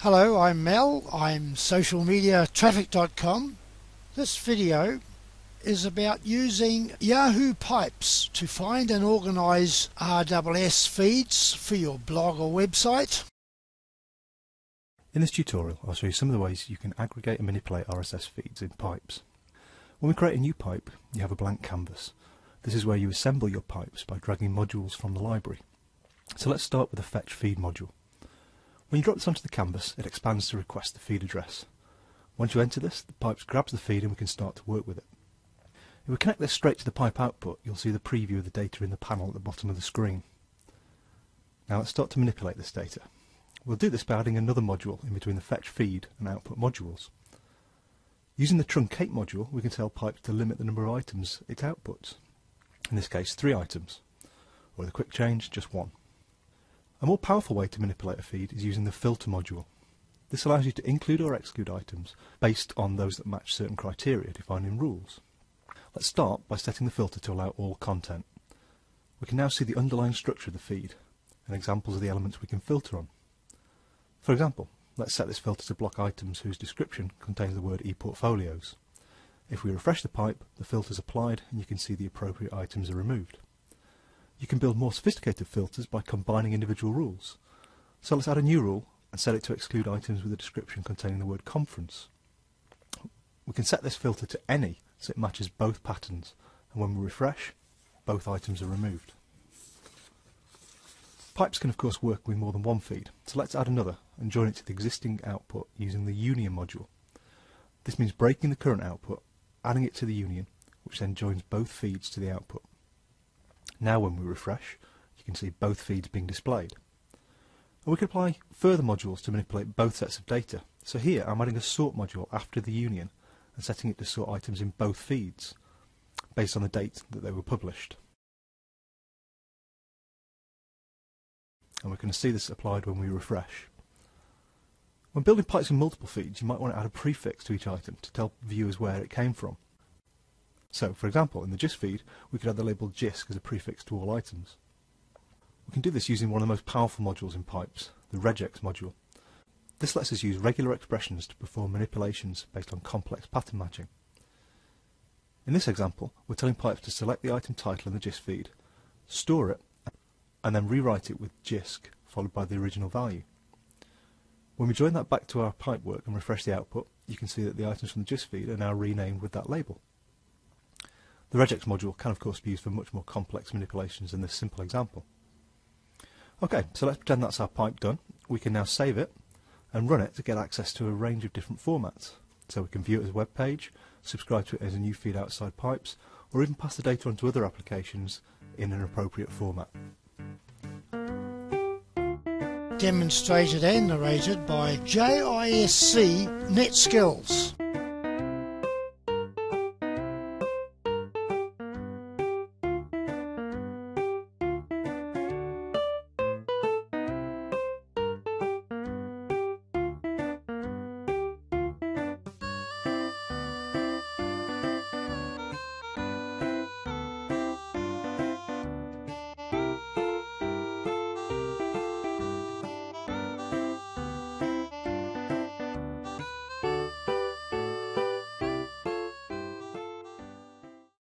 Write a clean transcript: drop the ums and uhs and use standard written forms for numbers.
Hello, I'm Mel. I'm socialmediatraffic.com. This video is about using Yahoo Pipes to find and organise RSS feeds for your blog or website. In this tutorial, I'll show you some of the ways you can aggregate and manipulate RSS feeds in pipes. When we create a new pipe, you have a blank canvas. This is where you assemble your pipes by dragging modules from the library. So let's start with the fetch feed module. When you drop this onto the canvas, it expands to request the feed address. Once you enter this, the pipe grabs the feed and we can start to work with it. If we connect this straight to the pipe output, you'll see the preview of the data in the panel at the bottom of the screen. Now let's start to manipulate this data. We'll do this by adding another module in between the fetch feed and output modules. Using the truncate module, we can tell pipes to limit the number of items it outputs. In this case, 3 items, or with a quick change, just 1. A more powerful way to manipulate a feed is using the filter module. This allows you to include or exclude items based on those that match certain criteria defined in rules. Let's start by setting the filter to allow all content. We can now see the underlying structure of the feed and examples of the elements we can filter on. For example, let's set this filter to block items whose description contains the word ePortfolios. If we refresh the pipe, the filter is applied and you can see the appropriate items are removed. You can build more sophisticated filters by combining individual rules. So let's add a new rule and set it to exclude items with a description containing the word conference. We can set this filter to any so it matches both patterns, and when we refresh, both items are removed. Pipes can of course work with more than one feed, so let's add another and join it to the existing output using the union module. This means breaking the current output, adding it to the union, which then joins both feeds to the output. Now when we refresh, you can see both feeds being displayed. And we can apply further modules to manipulate both sets of data. So here I'm adding a sort module after the union and setting it to sort items in both feeds, based on the date that they were published. And we're going to see this applied when we refresh. When building pipes in multiple feeds, you might want to add a prefix to each item to tell viewers where it came from. So, for example, in the GIS feed, we could add the label GISC as a prefix to all items. We can do this using one of the most powerful modules in pipes, the regex module. This lets us use regular expressions to perform manipulations based on complex pattern matching. In this example, we're telling pipes to select the item title in the GIS feed, store it, and then rewrite it with GISC, followed by the original value. When we join that back to our pipework and refresh the output, you can see that the items from the GIS feed are now renamed with that label. The regex module can of course be used for much more complex manipulations than this simple example. Okay, so let's pretend that's our pipe done. We can now save it and run it to get access to a range of different formats. So we can view it as a web page, subscribe to it as a new feed outside pipes, or even pass the data on to other applications in an appropriate format. Demonstrated and narrated by JISC NetSkills.